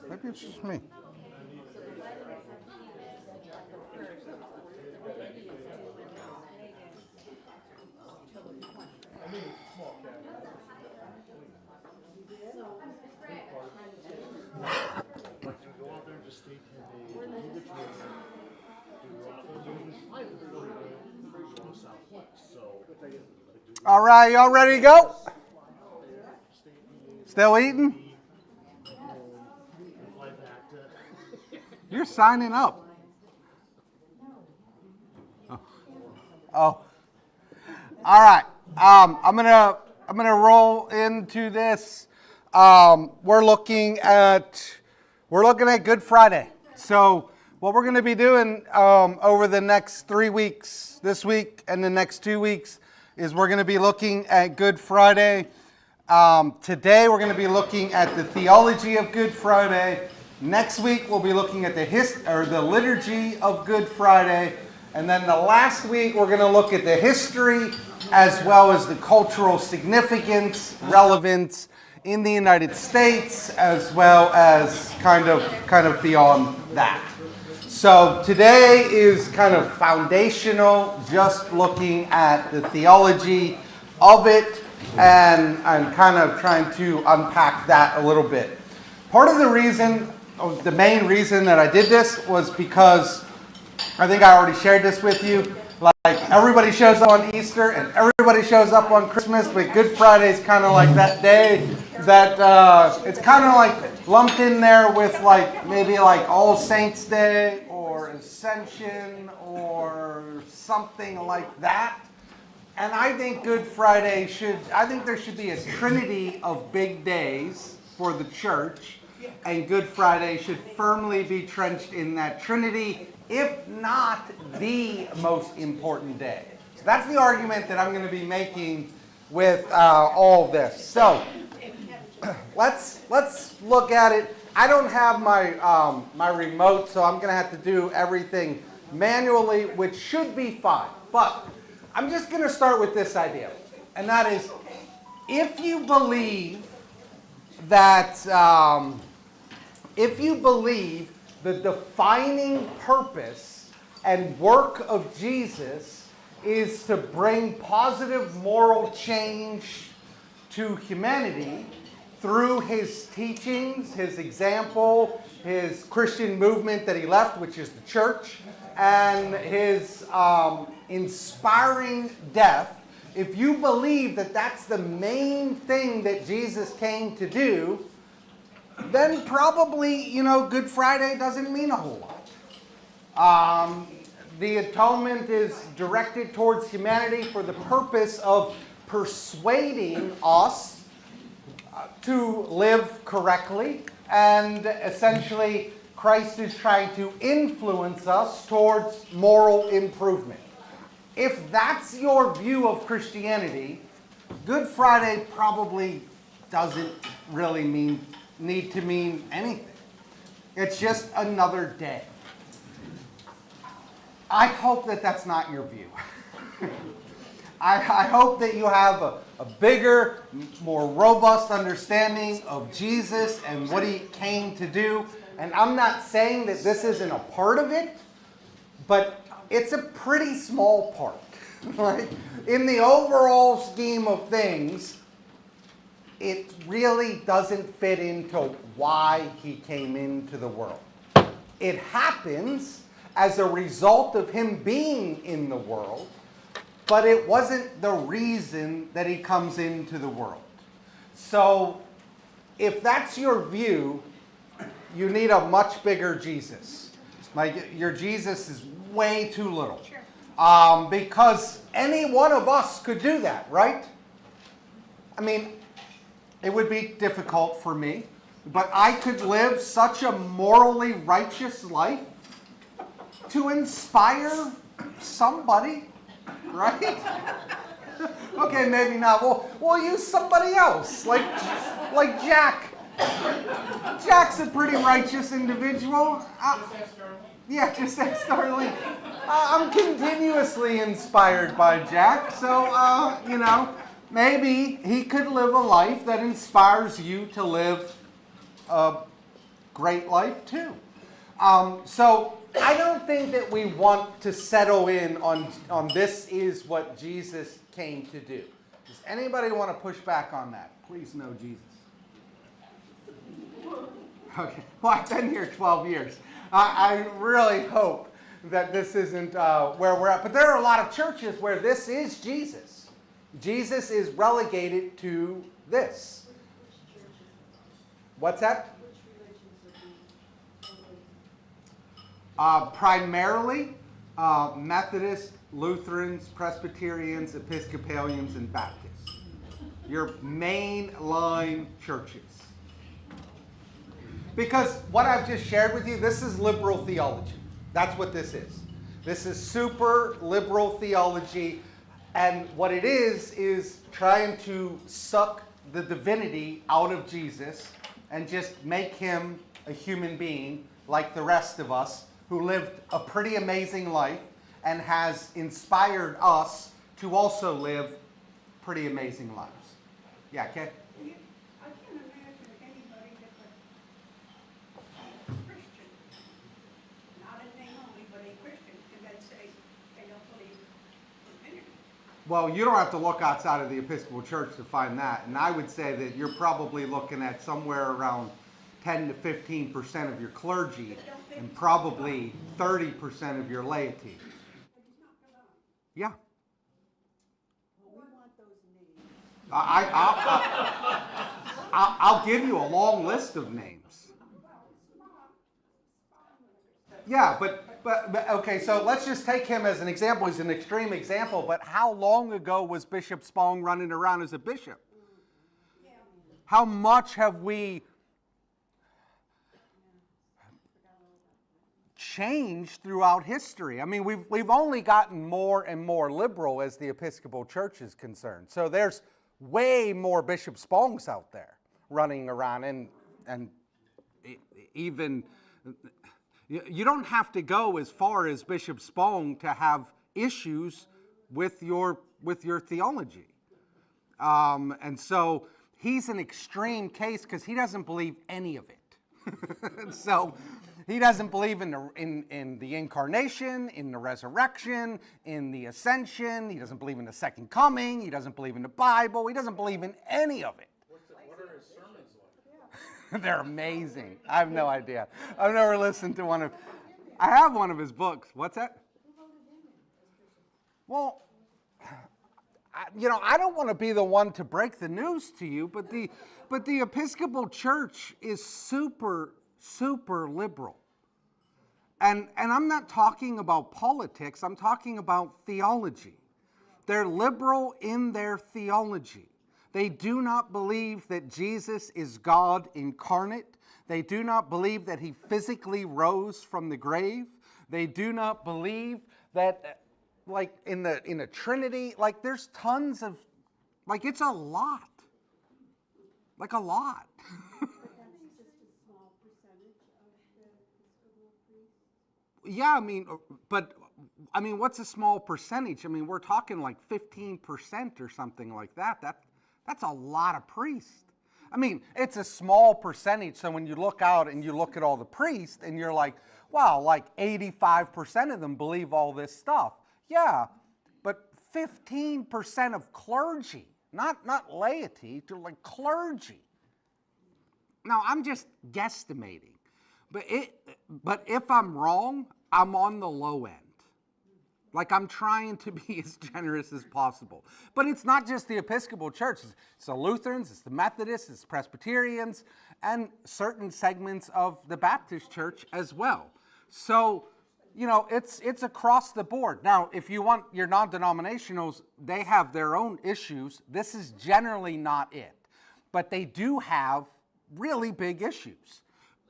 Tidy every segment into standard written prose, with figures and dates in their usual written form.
Maybe it's just me. All right, y'all ready to go? Still eating? You're signing up. Oh. All right. I'm gonna roll into this. We're looking at Good Friday. So what we're going to be doing over the next 3 weeks, this week and the next 2 weeks, is we're going to be looking at Good Friday. Today we're going to be looking at the theology of Good Friday. Next week we'll be looking at the liturgy of Good Friday. And then the last week we're going to look at the history as well as the cultural significance, relevance in the United States, as well as kind of beyond that. So today is kind of foundational, just looking at the theology of it and kind of trying to unpack that a little bit. Part of the main reason that I did this was because I think I already shared this with you. Like, everybody shows up on Easter and everybody shows up on Christmas, but Good Friday is kind of like that day that it's kind of like lumped in there with maybe All Saints Day or Ascension or something like that. And I think Good Friday there should be a trinity of big days for the church, and Good Friday should firmly be trenched in that trinity, if not the most important day. So that's the argument that I'm going to be making with all of this. So let's look at it. I don't have my remote, so I'm going to have to do everything manually, which should be fine. But I'm just going to start with this idea, and that is, if you believe the defining purpose and work of Jesus is to bring positive moral change to humanity through his teachings, his example, his Christian movement that he left, which is the church, and his inspiring death. If you believe that that's the main thing that Jesus came to do, then probably, Good Friday doesn't mean a whole lot. The atonement is directed towards humanity for the purpose of persuading us to live correctly, and essentially Christ is trying to influence us towards moral improvement. If that's your view of Christianity, Good Friday probably doesn't really need to mean anything. It's just another day. I hope that that's not your view. I hope that you have a bigger, more robust understanding of Jesus and what he came to do. And I'm not saying that this isn't a part of it, but it's a pretty small part. Right? In the overall scheme of things, it really doesn't fit into why he came into the world. It happens as a result of him being in the world, but it wasn't the reason that he comes into the world. So if that's your view, you need a much bigger Jesus. Your Jesus is way too little. Sure. Because any one of us could do that, right? I mean, it would be difficult for me, but I could live such a morally righteous life to inspire somebody, right? Okay, maybe not. We'll use somebody else, like Jack. Jack's a pretty righteous individual. Yeah, just ask Darlene. I'm continuously inspired by Jack, so, maybe he could live a life that inspires you to live a great life too. So I don't think that we want to settle in on this is what Jesus came to do. Does anybody want to push back on that? Please no Jesus. Okay. Well, I've been here 12 years. I really hope that this isn't where we're at. But there are a lot of churches where this is Jesus. Jesus is relegated to this. What's that? Primarily Methodists, Lutherans, Presbyterians, Episcopalians, and Baptists. Your mainline churches. Because what I've just shared with you, this is liberal theology. That's what this is. This is super liberal theology. And what it is trying to suck the divinity out of Jesus and just make him a human being like the rest of us who lived a pretty amazing life and has inspired us to also live pretty amazing lives. Yeah, okay? I can't imagine anybody that's a Christian, not a name only, but a Christian, can then say they don't believe in divinity. Well, you don't have to look outside of the Episcopal Church to find that. And I would say that you're probably looking at somewhere around 10 to 15% of your clergy and probably 30% of your laity. Yeah. I'll give you a long list of names. Yeah, but okay, so let's just take him as an example. He's an extreme example, but how long ago was Bishop Spong running around as a bishop? How much have we changed throughout history? I mean, we've only gotten more and more liberal as the Episcopal Church is concerned. So there's way more Bishop Spongs out there running around, and even you don't have to go as far as Bishop Spong to have issues with your theology. And so he's an extreme case because he doesn't believe any of it. So he doesn't believe in the incarnation, in the resurrection, in the ascension. He doesn't believe in the second coming. He doesn't believe in the Bible. He doesn't believe in any of it. What are his sermons like? They're amazing. I have no idea. I've never listened to one of. I have one of his books. What's that? Well, I don't want to be the one to break the news to you, but the Episcopal Church is super liberal. And I'm not talking about politics, I'm talking about theology. They're liberal in their theology. They do not believe that Jesus is God incarnate. They do not believe that he physically rose from the grave. They do not believe that, like, in the Trinity, like, there's tons of, like, it's a lot. Like, a lot. Yeah, I mean, what's a small percentage? I mean, we're talking like 15% or something like that. That's a lot of priests. I mean, it's a small percentage. So when you look out and you look at all the priests and you're like, wow, like 85% of them believe all this stuff. Yeah, but 15% of clergy, not laity, to like clergy. Now, I'm just guesstimating. But if I'm wrong, I'm on the low end. Like, I'm trying to be as generous as possible. But it's not just the Episcopal Church. It's the Lutherans, it's the Methodists, it's Presbyterians, and certain segments of the Baptist Church as well. So, it's across the board. Now, if you want your non-denominationals, they have their own issues. This is generally not it. But they do have really big issues.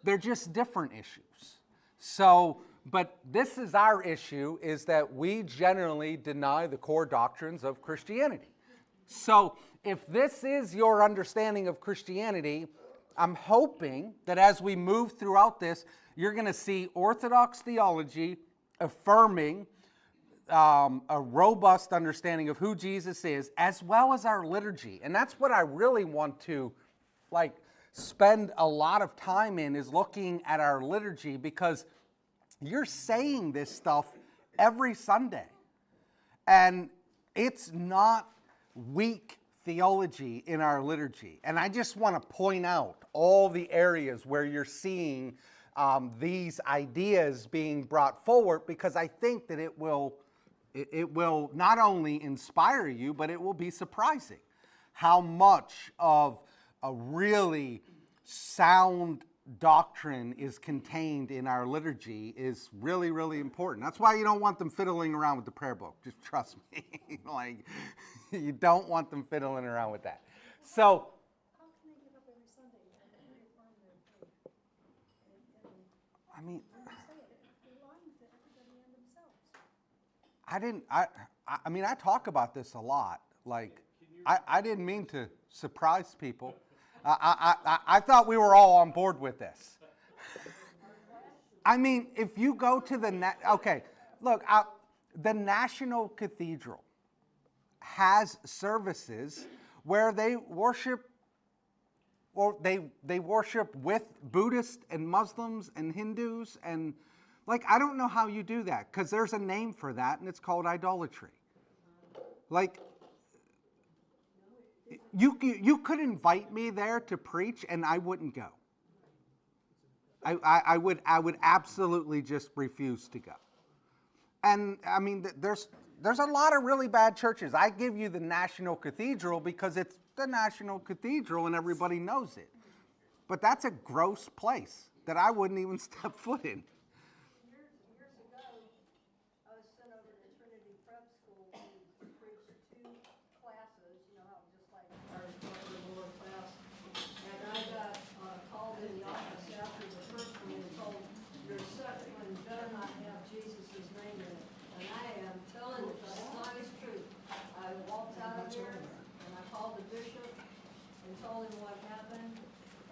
They're just different issues. So, but this is our issue, is that we generally deny the core doctrines of Christianity. So, if this is your understanding of Christianity, I'm hoping that as we move throughout this, you're going to see Orthodox theology affirming a robust understanding of who Jesus is, as well as our liturgy. And that's what I really want to spend a lot of time in, is looking at our liturgy, because you're saying this stuff every Sunday. And it's not weak theology in our liturgy. And I just want to point out all the areas where you're seeing these ideas being brought forward, because I think that it will not only inspire you, but it will be surprising how much of a really sound doctrine is contained in our liturgy is really, really important. That's why you don't want them fiddling around with the prayer book. Just trust me. You don't want them fiddling around with that. So, how can they get up every Sunday and reaffirm their faith? I mean, Say it, they're lying to everybody and themselves. I mean, I talk about this a lot. I didn't mean to surprise people. I thought we were all on board with this. I mean, if you go to the National Cathedral has services where they worship, or they worship with Buddhists and Muslims and Hindus, and I don't know how you do that, because there's a name for that, and it's called idolatry. You could invite me there to preach, and I wouldn't go. I would absolutely just refuse to go. And I mean, there's a lot of really bad churches. I give you the National Cathedral because it's the National Cathedral and everybody knows it. But that's a gross place that I wouldn't even step foot in. Years ago, I was sent over to Trinity Prep School to preach 2 classes, how just like our lower class. And I got called in the office after the first one and told, your second one better not have Jesus' name in it. And I am telling you the honest truth. I walked out of there and I called the bishop and told him what happened.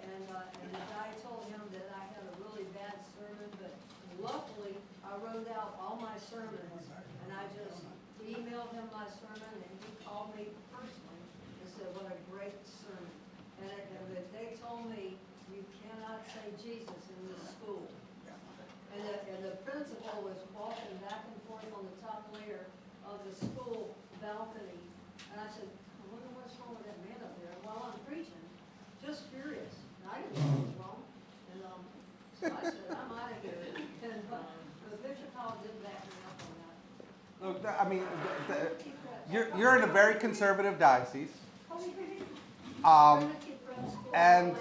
And the guy told him that I had a really bad sermon, but luckily I wrote out all my sermons, and I just emailed him my sermon, and he called me personally and said, what a great sermon. And they told me, you cannot say Jesus in this school. And the principal was walking back and forth on the top layer of the school balcony, and I said, I wonder what's wrong with that man up there while I'm preaching. Just curious. I didn't know what was wrong. And so I said, I'm out of here. And the Bishop Hall did back me up on that. Look, I mean, you're in a very conservative diocese. And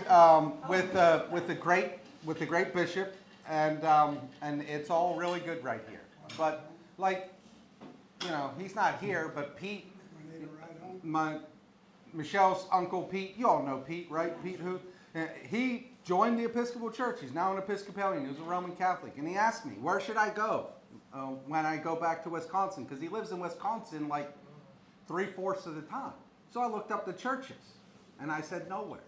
with the great bishop, and it's all really good right here. But he's not here, but Pete, Michelle's uncle Pete, you all know Pete, right? Pete who? He joined the Episcopal Church. He's now an Episcopalian. He was a Roman Catholic. And he asked me, where should I go when I go back to Wisconsin? Because he lives in Wisconsin 3/4 of the time. So I looked up the churches, and I said, nowhere.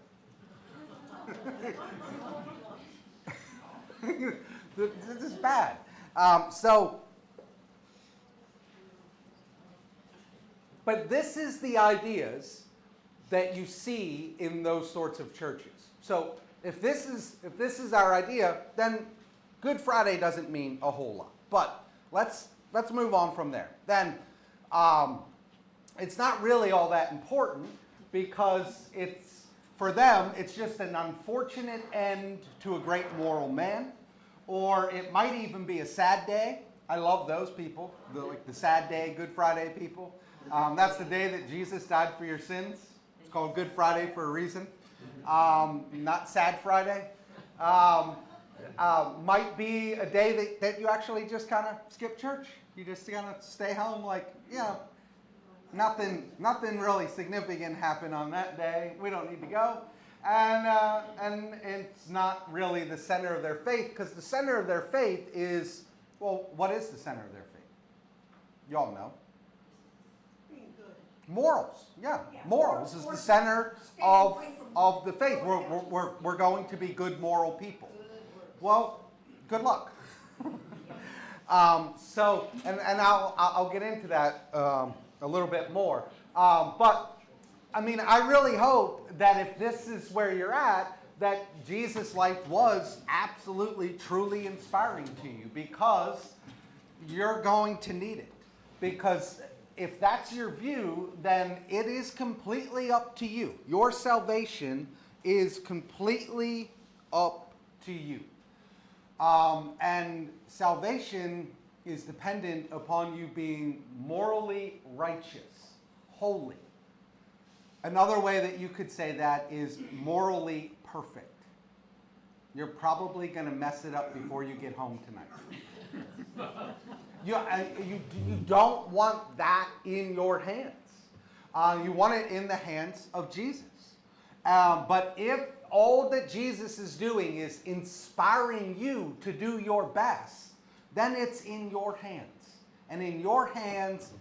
This is bad. But this is the ideas that you see in those sorts of churches. So if this is our idea, then Good Friday doesn't mean a whole lot. But let's move on from there. Then it's not really all that important, because for them it's just an unfortunate end to a great moral man, or it might even be a sad day. I love those people, the sad day, Good Friday people. That's the day that Jesus died for your sins. It's called Good Friday for a reason. Not Sad Friday. Might be a day that you actually just kind of skip church. You just kind of stay home, nothing really significant happened on that day. We don't need to go. And it's not really the center of their faith, because the center of their faith is, well, what is the center of their faith? You all know. Being good. Morals, yeah. Yeah. Morals is the center of the faith. We're going to be good moral people. Well, good luck. And I'll get into that a little bit more. But I mean, I really hope that if this is where you're at, that Jesus' life was absolutely, truly inspiring to you, because you're going to need it. Because if that's your view, then it is completely up to you. Your salvation is completely up to you. And salvation is dependent upon you being morally righteous, holy. Another way that you could say that is morally perfect. You're probably going to mess it up before you get home tonight. You don't want that in your hands. You want it in the hands of Jesus. But if all that Jesus is doing is inspiring you to do your best, then it's in your hands. And in your hands,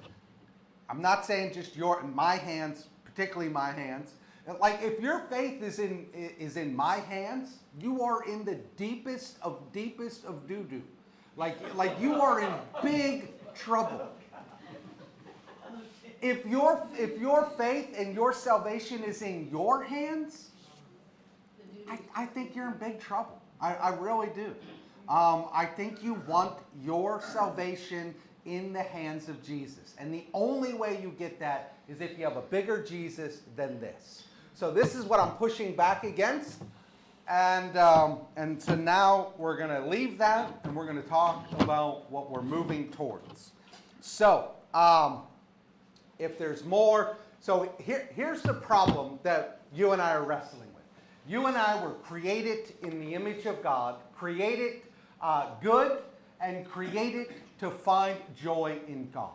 I'm not saying just my hands, particularly my hands. Like, if your faith is in my hands, you are in the deepest of doo-doo. Like you are in big trouble. If your faith and your salvation is in your hands, I think you're in big trouble. I really do. I think you want your salvation in the hands of Jesus. And the only way you get that is if you have a bigger Jesus than this. So this is what I'm pushing back against. And so now we're going to leave that, and we're going to talk about what we're moving towards. So if there's more, so here's the problem that you and I are wrestling with. You and I were created in the image of God, created good, and created to find joy in God.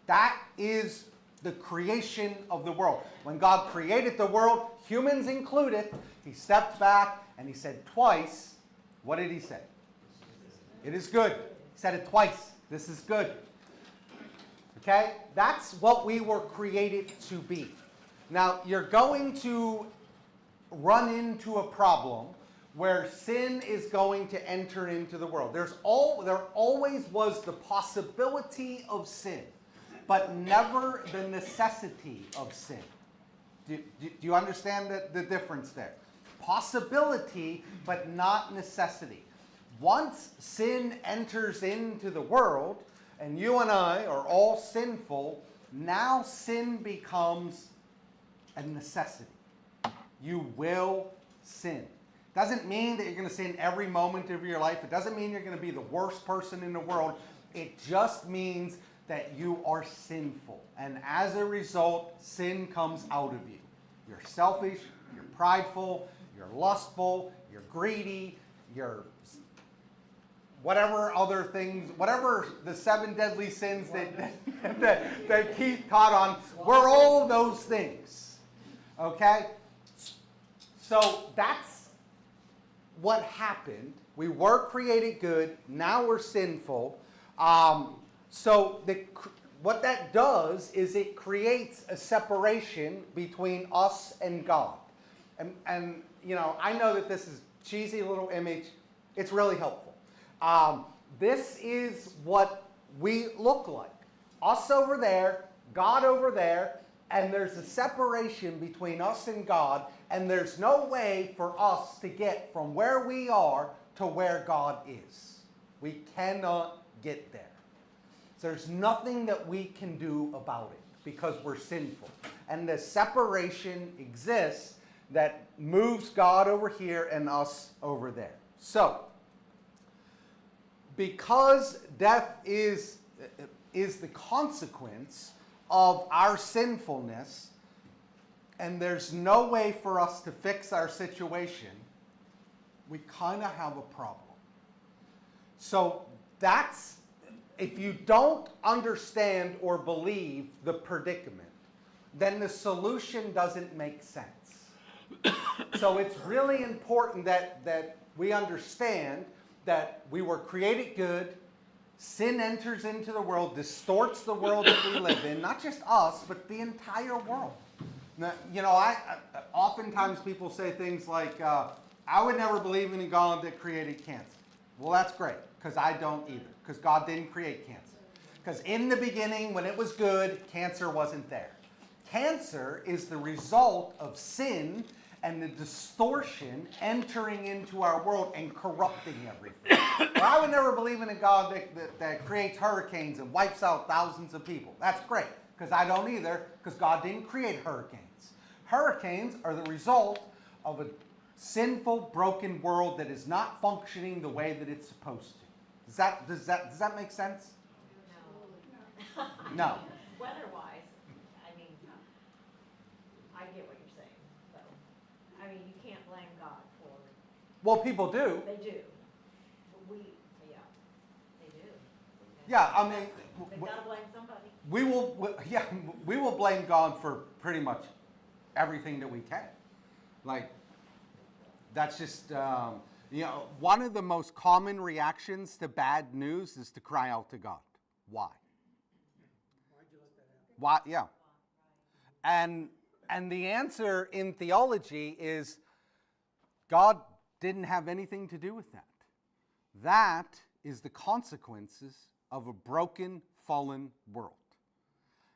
That is the creation of the world. When God created the world, humans included, he stepped back and he said twice, what did he say? It is good. He said it twice. This is good. Okay? That's what we were created to be. Now, you're going to run into a problem where sin is going to enter into the world. There always was the possibility of sin, but never the necessity of sin. Do you understand the difference there? Possibility, but not necessity. Once sin enters into the world, and you and I are all sinful, now sin becomes a necessity. You will sin. Doesn't mean that you're going to sin every moment of your life. It doesn't mean you're going to be the worst person in the world. It just means that you are sinful. And as a result, sin comes out of you. You're selfish, you're prideful, you're lustful, you're greedy, you're whatever other things, whatever the 7 deadly sins that Keith taught on, we're all those things. Okay? So that's what happened. We were created good. Now we're sinful. What that does is it creates a separation between us and God. And you know, I know that this is a cheesy little image. It's really helpful. This is what we look like. Us over there, God over there, and there's a separation between us and God, and there's no way for us to get from where we are to where God is. We cannot get there. There's nothing that we can do about it because we're sinful. And the separation exists that moves God over here and us over there. So, because death is the consequence of our sinfulness, and there's no way for us to fix our situation, we kind of have a problem. So that's, if you don't understand or believe the predicament, then the solution doesn't make sense. So it's really important that we understand that we were created good. Sin enters into the world, distorts the world that we live in, not just us, but the entire world. Now, you know, oftentimes people say things like, I would never believe in a God that created cancer. Well, that's great, because I don't either, because God didn't create cancer. Because in the beginning, when it was good, cancer wasn't there. Cancer is the result of sin and the distortion entering into our world and corrupting everything. Well, I would never believe in a God that creates hurricanes and wipes out thousands of people. That's great, because I don't either, because God didn't create hurricanes. Hurricanes are the result of a sinful, broken world that is not functioning the way that it's supposed to. Does that make sense? No. Weather-wise, I mean, I get what you're saying, so, I mean, you can't blame God for, Well, people do. they do. But yeah, they do. Yeah, I mean, They've gotta blame somebody. we will blame God for pretty much everything that we can. Like, that's just, one of the most common reactions to bad news is to cry out to God. Why? Why? Yeah. And the answer in theology is God didn't have anything to do with that. That is the consequences of a broken, fallen world.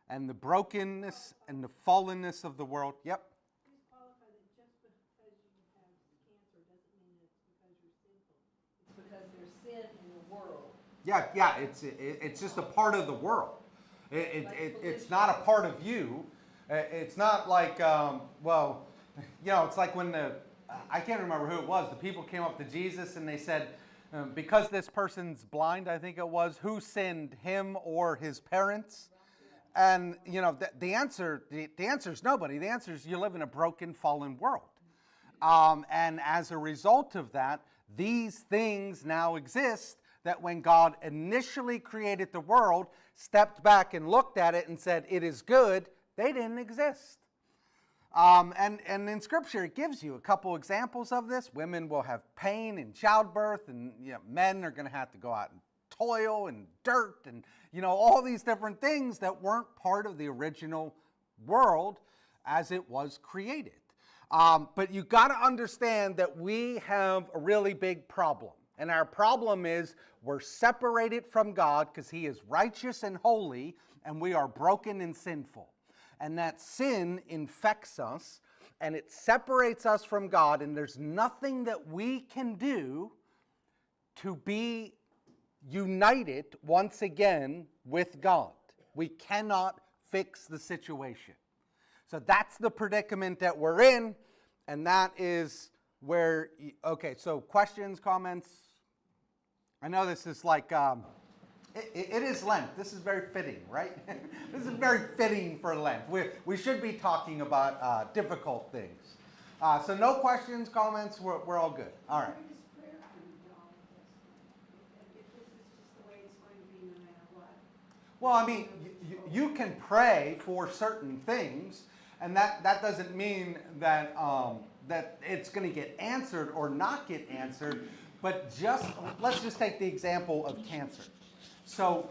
And the brokenness and the fallenness of the world, yep. Please qualify that just because you have cancer doesn't mean it's because you're sinful. It's because there's sin in the world. Yeah, it's just a part of the world. It's not a part of you. It's not like, it's like when I can't remember who it was, the people came up to Jesus and they said, because this person's blind, I think it was, who sinned, him or his parents? And, the answer is nobody. The answer is you live in a broken, fallen world. And as a result of that, these things now exist that when God initially created the world, stepped back and looked at it and said, it is good, they didn't exist. And in Scripture, it gives you a couple examples of this. Women will have pain in childbirth, and men are going to have to go out and toil and dirt and, all these different things that weren't part of the original world as it was created. But you got to understand that we have a really big problem. And our problem is we're separated from God because He is righteous and holy, and we are broken and sinful. And that sin infects us, and it separates us from God, and there's nothing that we can do to be united once again with God. We cannot fix the situation. So that's the predicament that we're in, and that is where, okay, so questions, comments? I know this is like, it is Lent. This is very fitting, right? This is very fitting for Lent. We should be talking about difficult things. So no questions, comments, we're all good. All right. What does prayer come into all of this? If this is just the way it's going to be no matter what? Well, I mean, you can pray for certain things, and that doesn't mean that that it's going to get answered or not get answered. But let's just take the example of cancer. So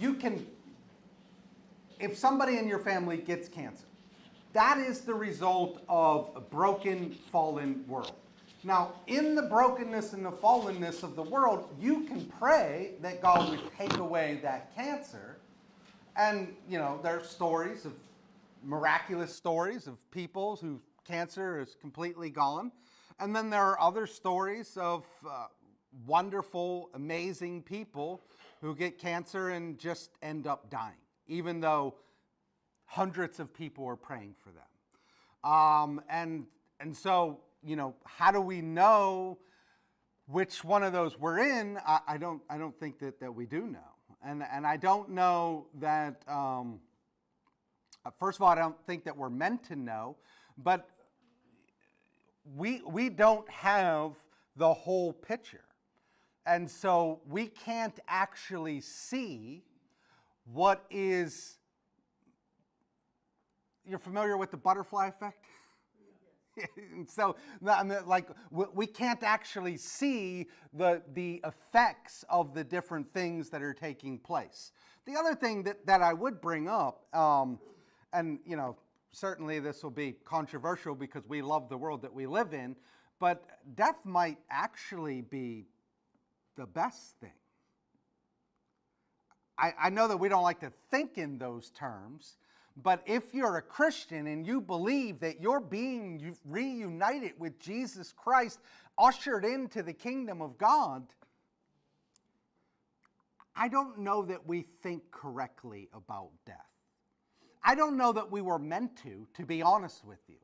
you can, if somebody in your family gets cancer, that is the result of a broken, fallen world. Now, in the brokenness and the fallenness of the world, you can pray that God would take away that cancer. And, there are stories of miraculous stories of people whose cancer is completely gone. And then there are other stories of wonderful, amazing people who get cancer and just end up dying, even though hundreds of people are praying for them. And so, how do we know which one of those we're in? I don't think that we do know. And I don't know that, first of all, I don't think that we're meant to know, but we don't have the whole picture. And so we can't actually see what is, you're familiar with the butterfly effect? And so, we can't actually see the effects of the different things that are taking place. The other thing that I would bring up, and certainly this will be controversial because we love the world that we live in, but death might actually be the best thing. I know that we don't like to think in those terms, but if you're a Christian and you believe that you're being reunited with Jesus Christ, ushered into the kingdom of God, I don't know that we think correctly about death. I don't know that we were meant to be honest with you,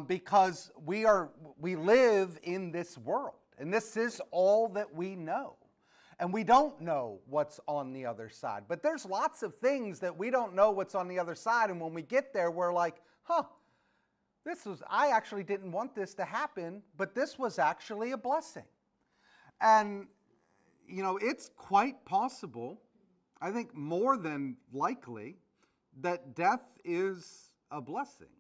because we live in this world, and this is all that we know. And we don't know what's on the other side. But there's lots of things that we don't know what's on the other side. And when we get there, we're like, I actually didn't want this to happen, but this was actually a blessing. And, it's quite possible, I think more than likely, that death is a blessing.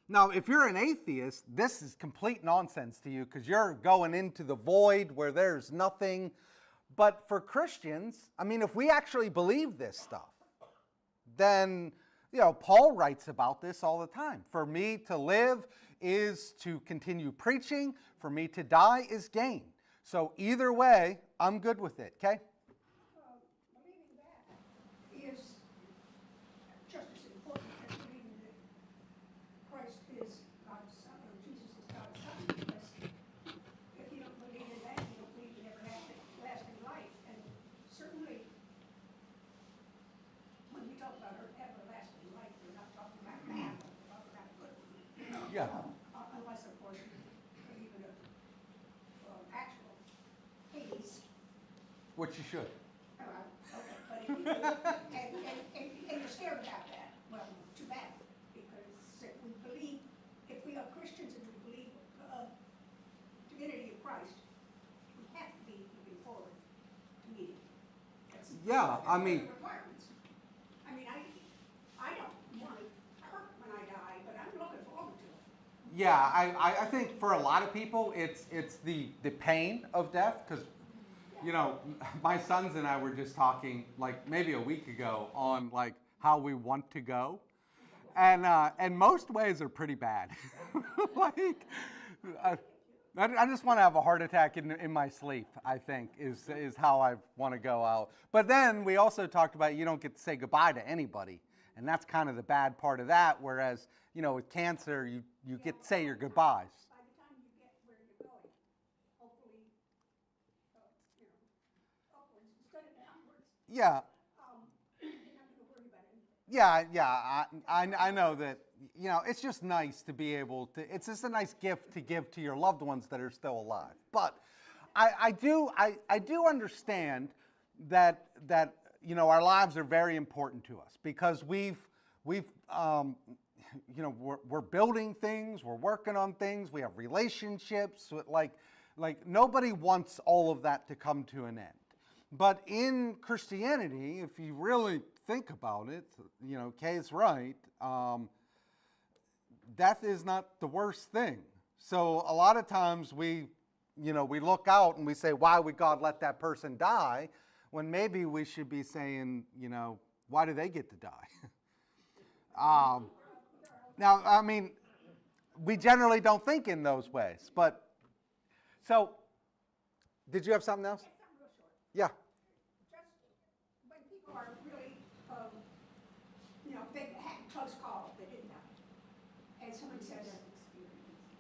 Now, if you're an atheist, this is complete nonsense to you because you're going into the void where there's nothing. But for Christians, if we actually believe this stuff, then, Paul writes about this all the time. For me to live is to continue preaching. For me to die is gain. So either way, I'm good with it, okay? Believing that is just as important as believing that Christ is God's Son, or Jesus is God's Son, because if you don't believe in that, you don't believe in everlasting life. And certainly, when we talk about everlasting life, we're not talking about that, we're talking about good. Yeah. Unless, of course, you believe in actual Hades. Which you should. Okay, but if you do, and you're scared about that, well, too bad, because if we are Christians and we believe divinity of Christ, we have to be looking forward to meeting. Yeah, That's the requirements. I don't want to hurt when I die, but I'm looking forward to it. Yeah, I think for a lot of people, it's the pain of death, because, my sons and I were just talking like maybe a week ago on like how we want to go, and most ways are pretty bad. Like, I just want to have a heart attack in my sleep, I think, is how I want to go out. But then we also talked about you don't get to say goodbye to anybody, and that's kind of the bad part of that, whereas, with cancer, you get to say your goodbyes. By the time you get where you're going, hopefully, upwards instead of downwards, Yeah. you're not going to worry about anything. Yeah, I know that, it's just nice to be able to, it's just a nice gift to give to your loved ones that are still alive. But I do understand that our lives are very important to us because we're building things, we're working on things, we have relationships, like nobody wants all of that to come to an end. But in Christianity, if you really think about it, Kay's right, death is not the worst thing. So a lot of times we look out and we say, why would God let that person die? When maybe we should be saying, why do they get to die? Now, we generally don't think in those ways, but, so, did you have something else? Something real short. Yeah. Just when people are really, they had a close call, they didn't die. And somebody says,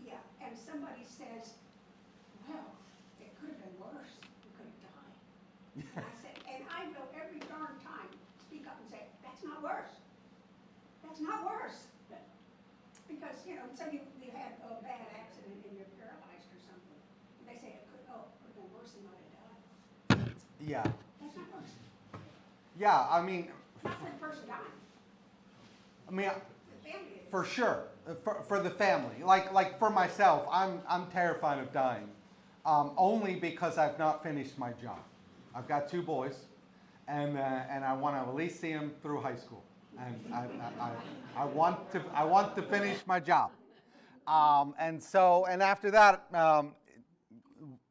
yeah, and somebody says, well, it could have been worse, we could have died. And I said, and I will every darn time speak up and say, that's not worse. That's not worse. Because, say you had a bad accident and you're paralyzed or something. And they say it could have been worse than what it died. Yeah. That's not worse. Yeah, Not for the person dying. I mean, The family is. for sure, for the family. Like for myself, I'm terrified of dying, only because I've not finished my job. I've got 2 boys, and I want to at least see them through high school, and I want to finish my job, and after that,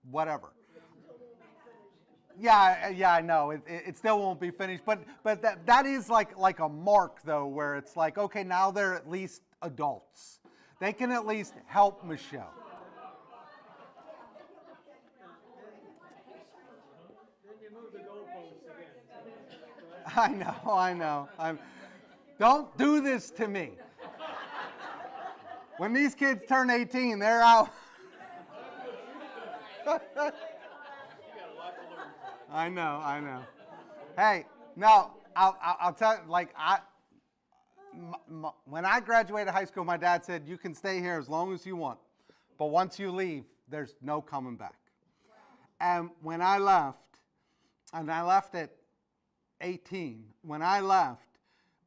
whatever. Yeah, I know. It still won't be finished, but that is like a mark though, where it's like, okay, now they're at least adults. They can at least help Michelle. I know. Don't do this to me. When these kids turn 18, they're out. I know. Hey, no, I'll tell you, like, when I graduated high school, my dad said, you can stay here as long as you want, but once you leave, there's no coming back. And when I left, and I left at 18, when I left,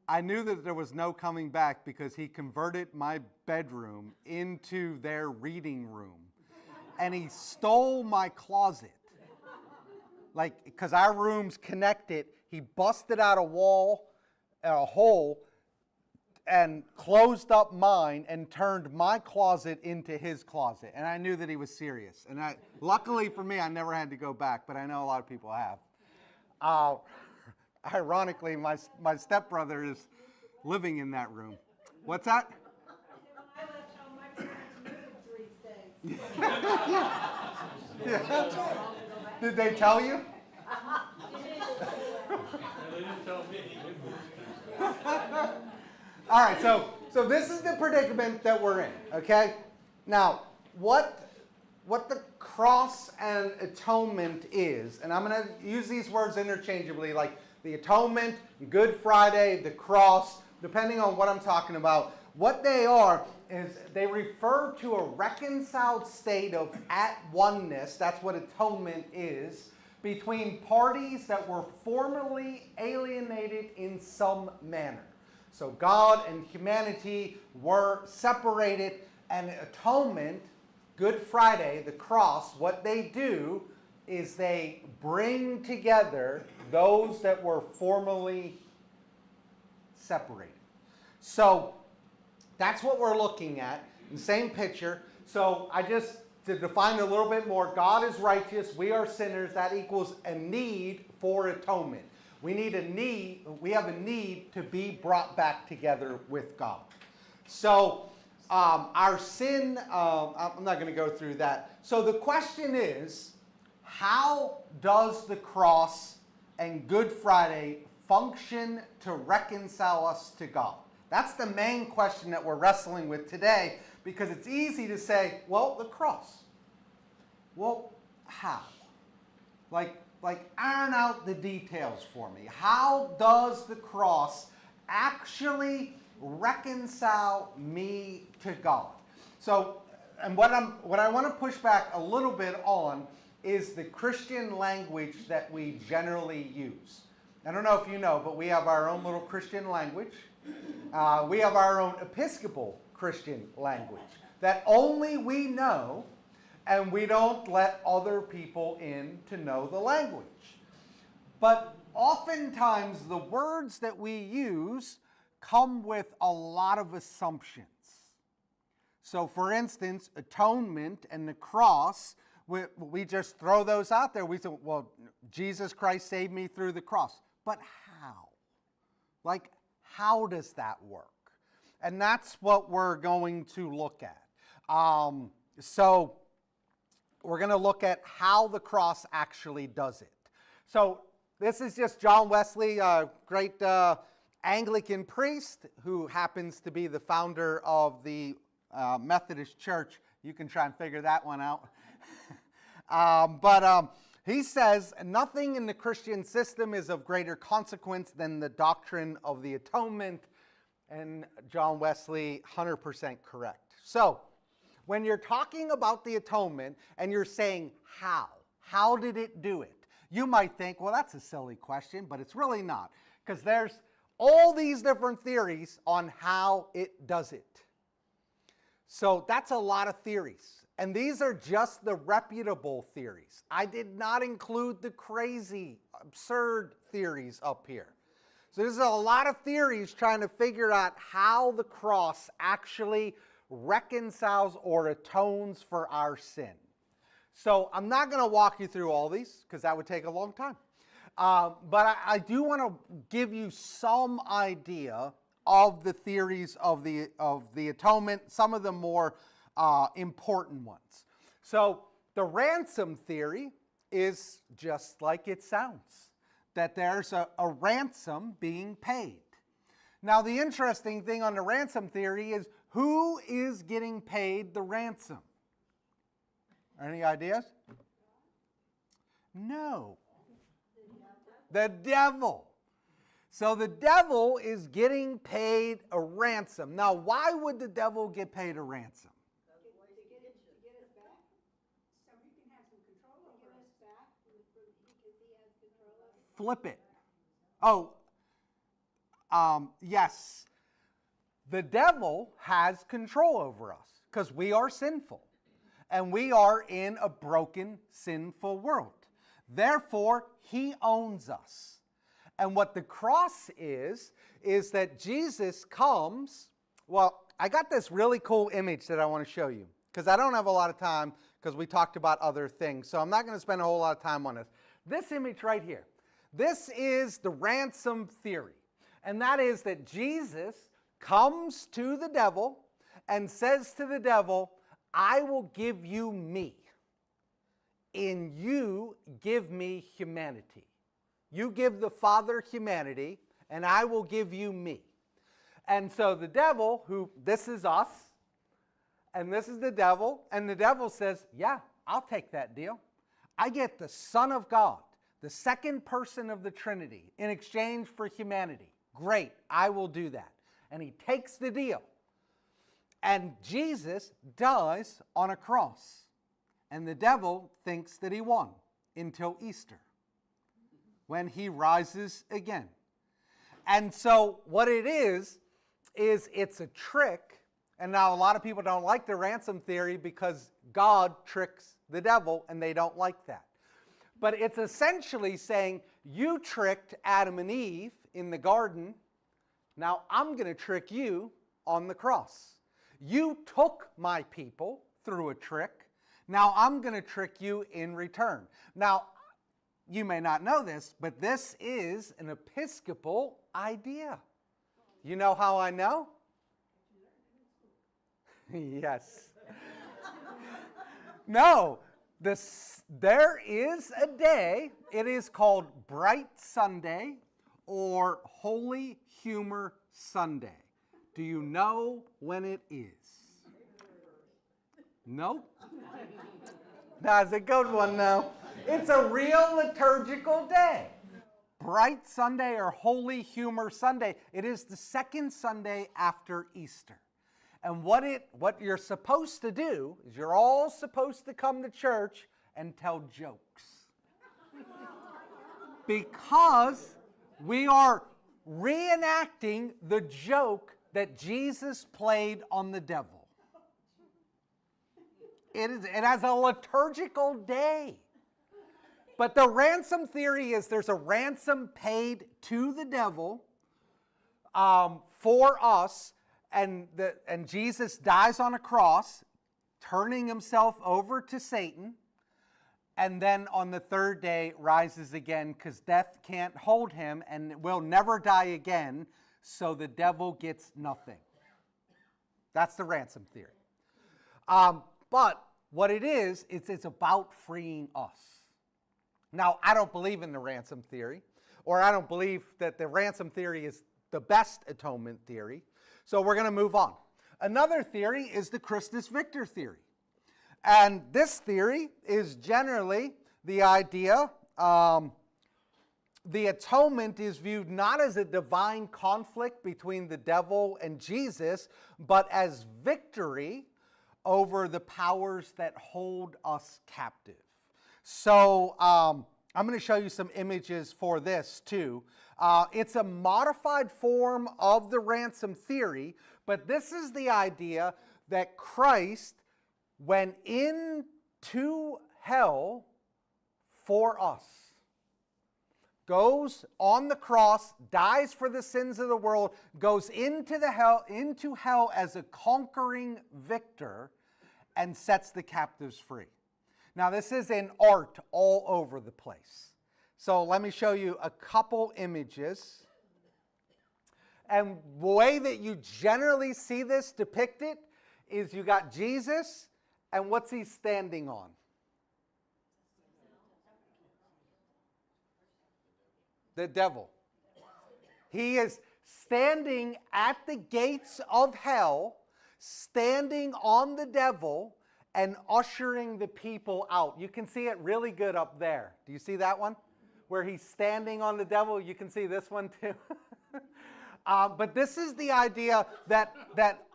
I knew that there was no coming back because he converted my bedroom into their reading room. And he stole my closet. Like, because our rooms connected, he busted out a hole, and closed up mine and turned my closet into his closet. And I knew that he was serious. And luckily for me, I never had to go back, but I know a lot of people have. Ironically, my stepbrother is living in that room. What's that? When I left home, my parents moved 3 states. Yeah. Did they tell you? They didn't tell me. All right, so this is the predicament that we're in, okay? Now, what the cross and atonement is, and I'm going to use these words interchangeably, like the atonement, Good Friday, the cross, depending on what I'm talking about. What they are is they refer to a reconciled state of at oneness, that's what atonement is, between parties that were formerly alienated in some manner. So God and humanity were separated, and atonement, Good Friday, the cross, what they do is they bring together those that were formerly separated. So that's what we're looking at, the same picture. So to define a little bit more, God is righteous, we are sinners, that equals a need for atonement. We have a need to be brought back together with God. So our sin, I'm not going to go through that. So the question is, how does the cross and Good Friday function to reconcile us to God? That's the main question that we're wrestling with today, because it's easy to say, well, the cross. Well, how? Like iron out the details for me. How does the cross actually reconcile me to God? So, and what I want to push back a little bit on is the Christian language that we generally use. I don't know if you know, but we have our own little Christian language. We have our own Episcopal Christian language that only we know, and we don't let other people in to know the language. But oftentimes the words that we use come with a lot of assumptions. So for instance, atonement and the cross, we just throw those out there. We say, well, Jesus Christ saved me through the cross. But how? Like, how does that work? And that's what we're going to look at. So we're going to look at how the cross actually does it. So this is just John Wesley, a great Anglican priest who happens to be the founder of the Methodist Church. You can try and figure that one out. But he says, nothing in the Christian system is of greater consequence than the doctrine of the atonement. And John Wesley, 100% correct. So, when you're talking about the atonement and you're saying how did it do it? You might think, well, that's a silly question, but it's really not. Because there's all these different theories on how it does it. So that's a lot of theories. And these are just the reputable theories. I did not include the crazy, absurd theories up here. So there's a lot of theories trying to figure out how the cross actually reconciles or atones for our sin. So I'm not going to walk you through all these because that would take a long time. But I do want to give you some idea of the theories of the atonement, some of the more important ones. So the ransom theory is just like it sounds. that there's a ransom being paid. Now, the interesting thing on the ransom theory is who is getting paid the ransom? Any ideas? No. The devil. So the devil is getting paid a ransom. Now, why would the devil get paid a ransom? To get us back, so he can have some control over us. back because he has control of it. Flip it. Yes. The devil has control over us because we are sinful and we are in a broken, sinful world. Therefore, he owns us. And what the cross is that Jesus comes. Well, I got this really cool image that I want to show you because I don't have a lot of time because we talked about other things. So I'm not going to spend a whole lot of time on this. This image right here. This is the ransom theory. And that is that Jesus comes to the devil and says to the devil, I will give you me. And you give me humanity. You give the Father humanity, and I will give you me. And so the devil, this is us, and this is the devil, and the devil says, yeah, I'll take that deal. I get the Son of God, the second person of the Trinity, in exchange for humanity. Great, I will do that. And he takes the deal. And Jesus dies on a cross. And the devil thinks that he won until Easter, when he rises again. And so what it is it's a trick. And now a lot of people don't like the ransom theory because God tricks the devil and they don't like that. But it's essentially saying, you tricked Adam and Eve in the garden. Now I'm going to trick you on the cross. You took my people through a trick. Now I'm going to trick you in return. Now, you may not know this, but this is an Episcopal idea. You know how I know? Yes. No, there is a day, it is called Bright Sunday or Holy Humor Sunday. Do you know when it is? Nope. That's a good one, though. It's a real liturgical day. Bright Sunday or Holy Humor Sunday. It is the second Sunday after Easter. And what you're supposed to do is you're all supposed to come to church and tell jokes. Because we are reenacting the joke that Jesus played on the devil. It has a liturgical day. But the ransom theory is there's a ransom paid to the devil for us, and Jesus dies on a cross, turning himself over to Satan, and then on the third day rises again because death can't hold him and will never die again, so the devil gets nothing. That's the ransom theory. But what it is, it's about freeing us. Now, I don't believe in the ransom theory, or I don't believe that the ransom theory is the best atonement theory, so we're going to move on. Another theory is the Christus Victor theory. And this theory is generally the idea, the atonement is viewed not as a divine conflict between the devil and Jesus, but as victory over the powers that hold us captive. So I'm going to show you some images for this too. It's a modified form of the ransom theory, but this is the idea that Christ went into hell for us. Goes on the cross, dies for the sins of the world, goes into hell as a conquering victor, and sets the captives free. Now, this is in art all over the place. So let me show you a couple images. And the way that you generally see this depicted is you got Jesus, and what's he standing on? The devil. He is standing at the gates of hell, standing on the devil, and ushering the people out. You can see it really good up there. Do you see that one? Where he's standing on the devil. You can see this one too. But this is the idea that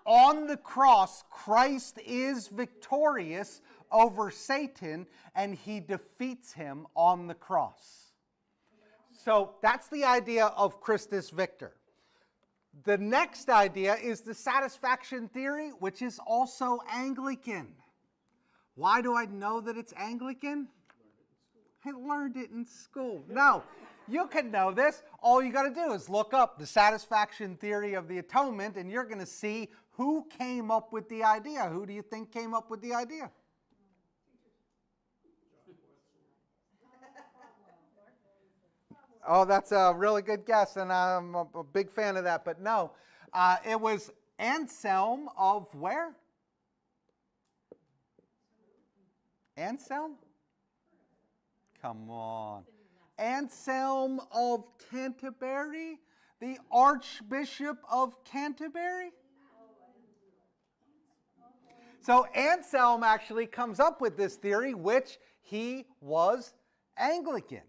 on the cross, Christ is victorious over Satan, and he defeats him on the cross. So that's the idea of Christus Victor. The next idea is the satisfaction theory, which is also Anglican. Why do I know that it's Anglican? I learned it in school. No, you can know this. All you got to do is look up the satisfaction theory of the atonement, and you're going to see who came up with the idea. Who do you think came up with the idea? Oh, that's a really good guess, and I'm a big fan of that. But no, it was Anselm of where? Anselm? Come on. Anselm of Canterbury? The Archbishop of Canterbury? So Anselm actually comes up with this theory, which he was Anglican.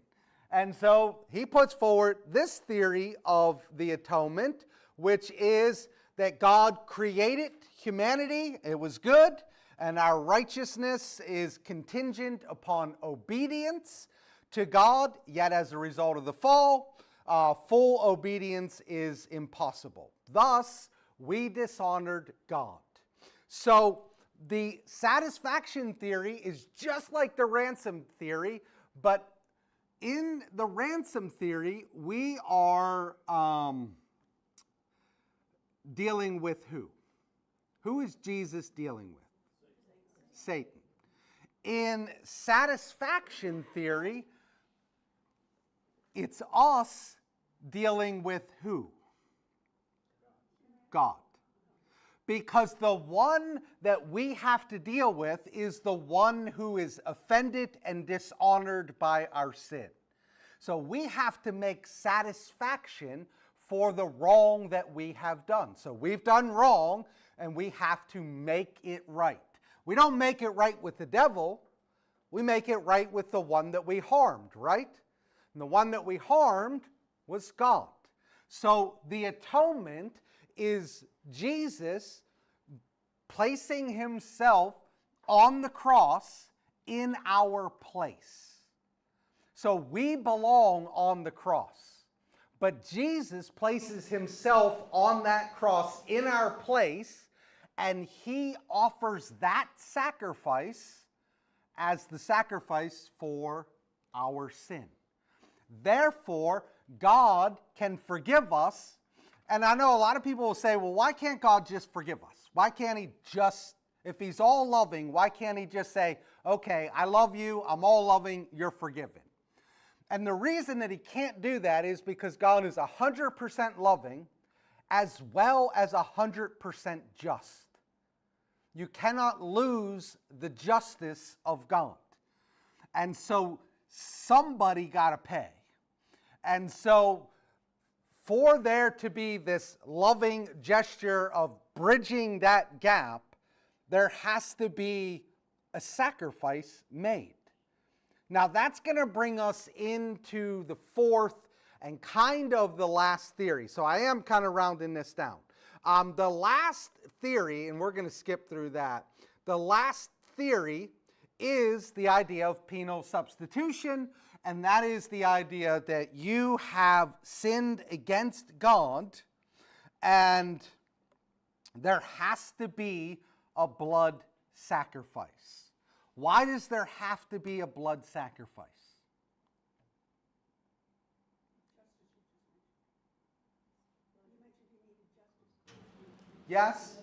And so he puts forward this theory of the atonement, which is that God created humanity, it was good, and our righteousness is contingent upon obedience to God, yet as a result of the fall, full obedience is impossible. Thus, we dishonored God. So the satisfaction theory is just like the ransom theory, but in the ransom theory, we are dealing with who? Who is Jesus dealing with? Satan. In satisfaction theory, it's us dealing with who? God. Because the one that we have to deal with is the one who is offended and dishonored by our sin. So we have to make satisfaction for the wrong that we have done. So we've done wrong, and we have to make it right. We don't make it right with the devil. We make it right with the one that we harmed, right? And the one that we harmed was God. So the atonement is Jesus placing himself on the cross in our place. So we belong on the cross. But Jesus places himself on that cross in our place, and he offers that sacrifice as the sacrifice for our sin. Therefore, God can forgive us. And I know a lot of people will say, well, why can't God just forgive us? Why can't he just, if he's all loving, why can't he just say, okay, I love you, I'm all loving, you're forgiven? And the reason that he can't do that is because God is 100% loving as well as 100% just. You cannot lose the justice of God. And so somebody got to pay. And so for there to be this loving gesture of bridging that gap, there has to be a sacrifice made. Now that's going to bring us into the fourth and kind of the last theory. So I am kind of rounding this down. The last theory, and we're going to skip through that, the last theory is the idea of penal substitution, and that is the idea that you have sinned against God, and there has to be a blood sacrifice. Why does there have to be a blood sacrifice? Yes,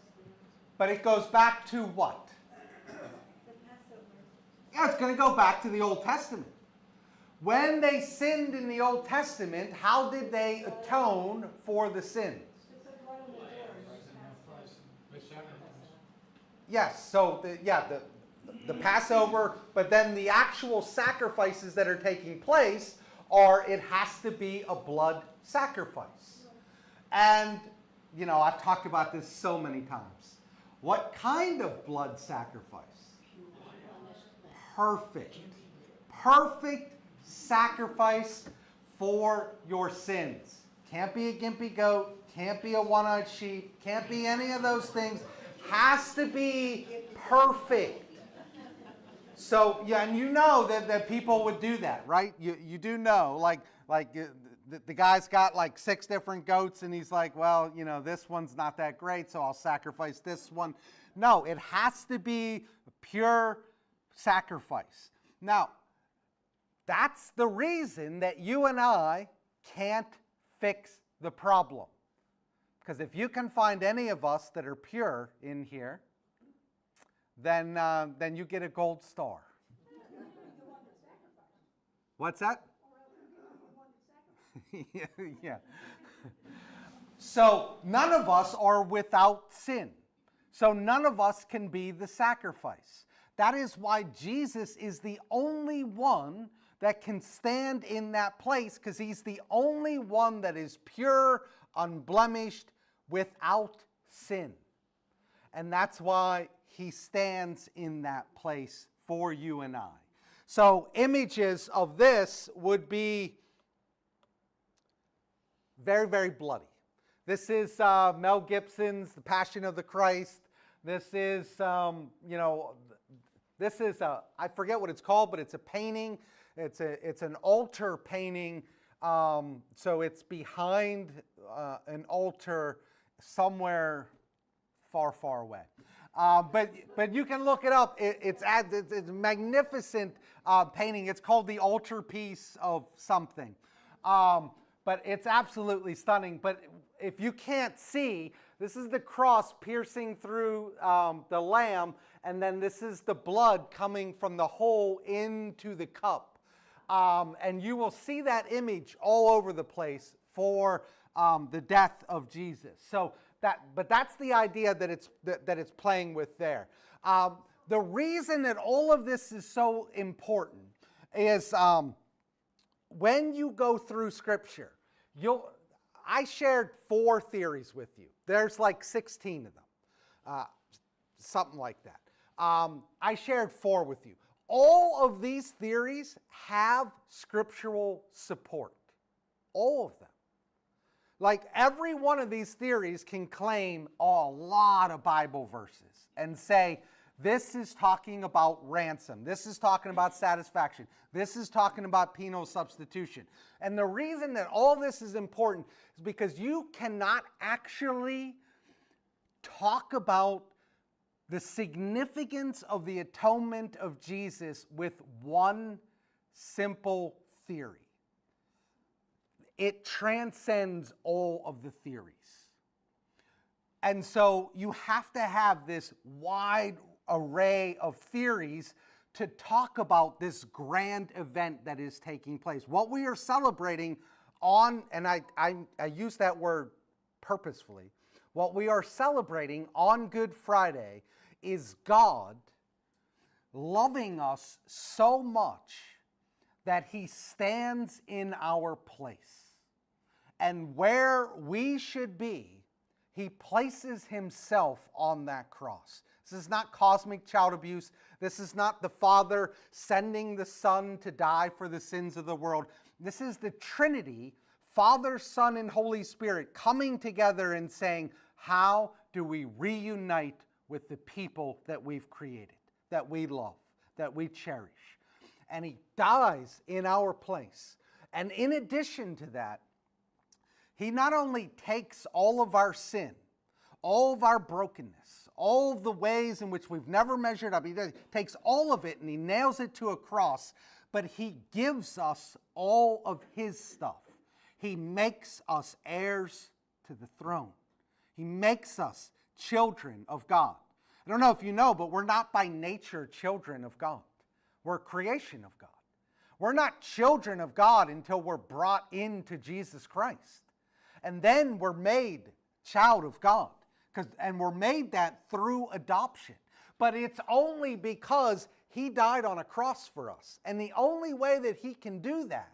but it goes back to what? Yeah, it's going to go back to the Old Testament. When they sinned in the Old Testament, how did they atone for the sins? Yes, so the Passover, but then the actual sacrifices that are taking place or it has to be a blood sacrifice. And, you know, I've talked about this so many times. What kind of blood sacrifice? Perfect. Perfect sacrifice for your sins. Can't be a gimpy goat, can't be a one-eyed sheep, can't be any of those things. Has to be perfect. So, yeah, and you know that people would do that, right? You do know, like the guy's got like 6 different goats and he's like, well, you know, this one's not that great, so I'll sacrifice this one. No, it has to be a pure sacrifice. Now, that's the reason that you and I can't fix the problem. Because if you can find any of us that are pure in here, then you get a gold star. What's that? Yeah. So none of us are without sin. So none of us can be the sacrifice. That is why Jesus is the only one that can stand in that place, because he's the only one that is pure, unblemished, without sin. And that's why he stands in that place for you and I. So images of this would be very, very bloody. This is Mel Gibson's The Passion of the Christ. This is, this is I forget what it's called, but it's a painting. It's an altar painting. So it's behind an altar somewhere far, far away. But you can look it up. It's a magnificent painting. It's called the altarpiece of something. But it's absolutely stunning. But if you can't see, this is the cross piercing through the lamb, and then this is the blood coming from the hole into the cup. And you will see that image all over the place for the death of Jesus. But that's the idea that it's playing with there. The reason that all of this is so important is when you go through Scripture, I shared 4 theories with you. There's like 16 of them, something like that. I shared 4 with you. All of these theories have scriptural support. All of them. Like every one of these theories can claim a lot of Bible verses and say, this is talking about ransom. This is talking about satisfaction. This is talking about penal substitution. And the reason that all this is important is because you cannot actually talk about the significance of the atonement of Jesus with one simple theory. It transcends all of the theories. And so you have to have this wide array of theories to talk about this grand event that is taking place. What we are celebrating on, and I use that word purposefully, what we are celebrating on Good Friday is God loving us so much that he stands in our place. And where we should be, he places himself on that cross. This is not cosmic child abuse. This is not the Father sending the Son to die for the sins of the world. This is the Trinity, Father, Son, and Holy Spirit coming together and saying, how do we reunite with the people that we've created, that we love, that we cherish? And he dies in our place. And in addition to that, he not only takes all of our sin, all of our brokenness, all of the ways in which we've never measured up, he takes all of it and he nails it to a cross, but he gives us all of his stuff. He makes us heirs to the throne. He makes us children of God. I don't know if you know, but we're not by nature children of God. We're a creation of God. We're not children of God until we're brought into Jesus Christ. And then we're made child of God. And we're made that through adoption. But it's only because he died on a cross for us. And the only way that he can do that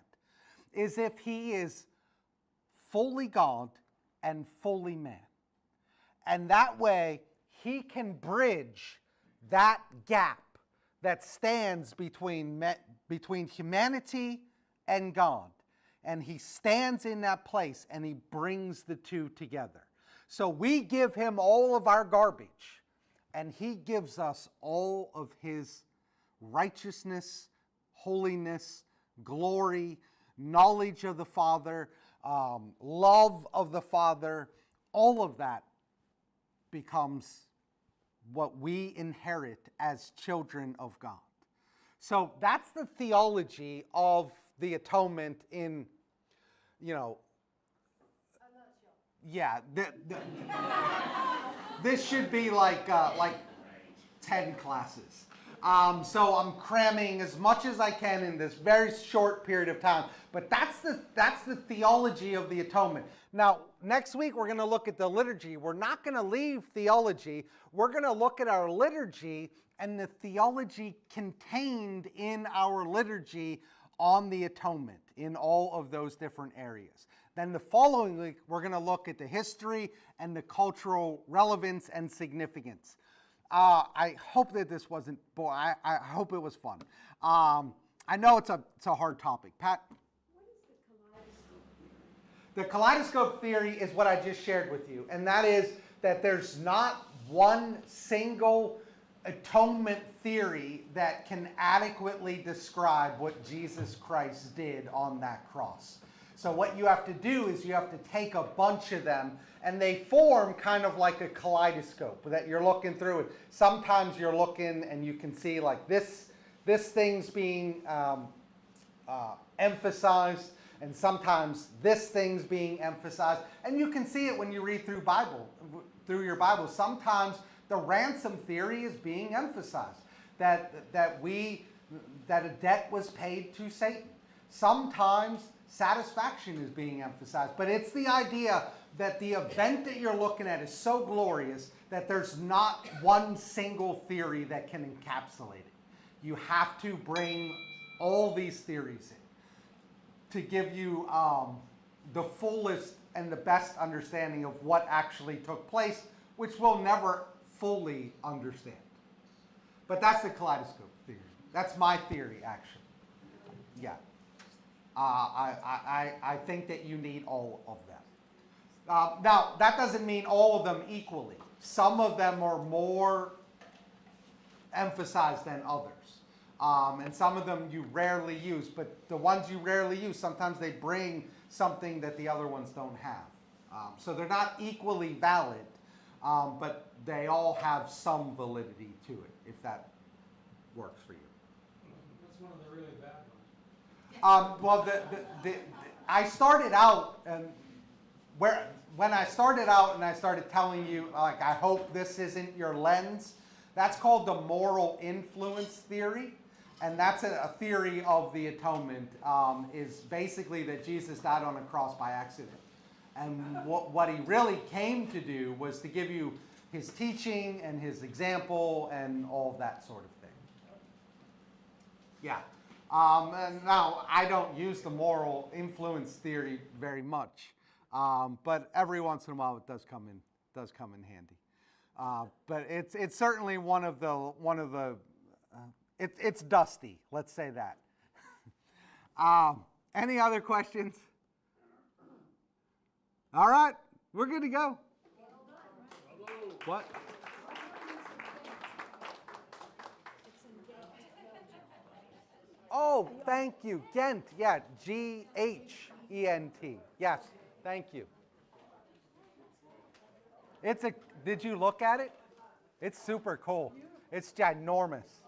is if he is fully God and fully man. And that way, he can bridge that gap that stands between humanity and God. And he stands in that place and he brings the two together. So we give him all of our garbage, and he gives us all of his righteousness, holiness, glory, knowledge of the Father, love of the Father. All of that becomes what we inherit as children of God. So that's the theology of the atonement in, yeah, this should be like 10 classes. So I'm cramming as much as I can in this very short period of time. But that's the theology of the atonement. Now, next week we're going to look at the liturgy. We're not going to leave theology. We're going to look at our liturgy and the theology contained in our liturgy on the atonement in all of those different areas. Then the following week, we're going to look at the history and the cultural relevance and significance. I hope that this wasn't boring. I hope it was fun. I know it's a hard topic. Pat? What is The kaleidoscope theory is what I just shared with you, and that is that there's not one single atonement theory that can adequately describe what Jesus Christ did on that cross. So what you have to do is you have to take a bunch of them, and they form kind of like a kaleidoscope that you're looking through. And sometimes you're looking and you can see like this thing's being emphasized, and sometimes this thing's being emphasized. And you can see it when you read through your Bible. Sometimes the ransom theory is being emphasized, that a debt was paid to Satan. Sometimes satisfaction is being emphasized, but it's the idea that the event that you're looking at is so glorious that there's not one single theory that can encapsulate it. You have to bring all these theories in to give you the fullest and the best understanding of what actually took place, which we'll never fully understand. But that's the kaleidoscope theory. That's my theory, actually. Yeah. I think that you need all of them. Now, that doesn't mean all of them equally. Some of them are more emphasized than others. And some of them you rarely use, but the ones you rarely use, sometimes they bring something that the other ones don't have. So they're not equally valid, but they all have some validity to it, if that works for you. That's one of the really bad ones. Well, I started out, and when I started out and I started telling you, like, I hope this isn't your lens, that's called the moral influence theory. And that's a theory of the atonement, is basically that Jesus died on a cross by accident. And what he really came to do was to give you his teaching and his example and all of that sort of thing. Yeah. And now, I don't use the moral influence theory very much, but every once in a while it does come in handy. But it's certainly one of the it's dusty. Let's say that. Any other questions? All right, we're good to go. What? Oh, thank you. Ghent. Yeah, G-H-E-N-T. Yes, thank you. Did you look at it? It's super cool. It's ginormous.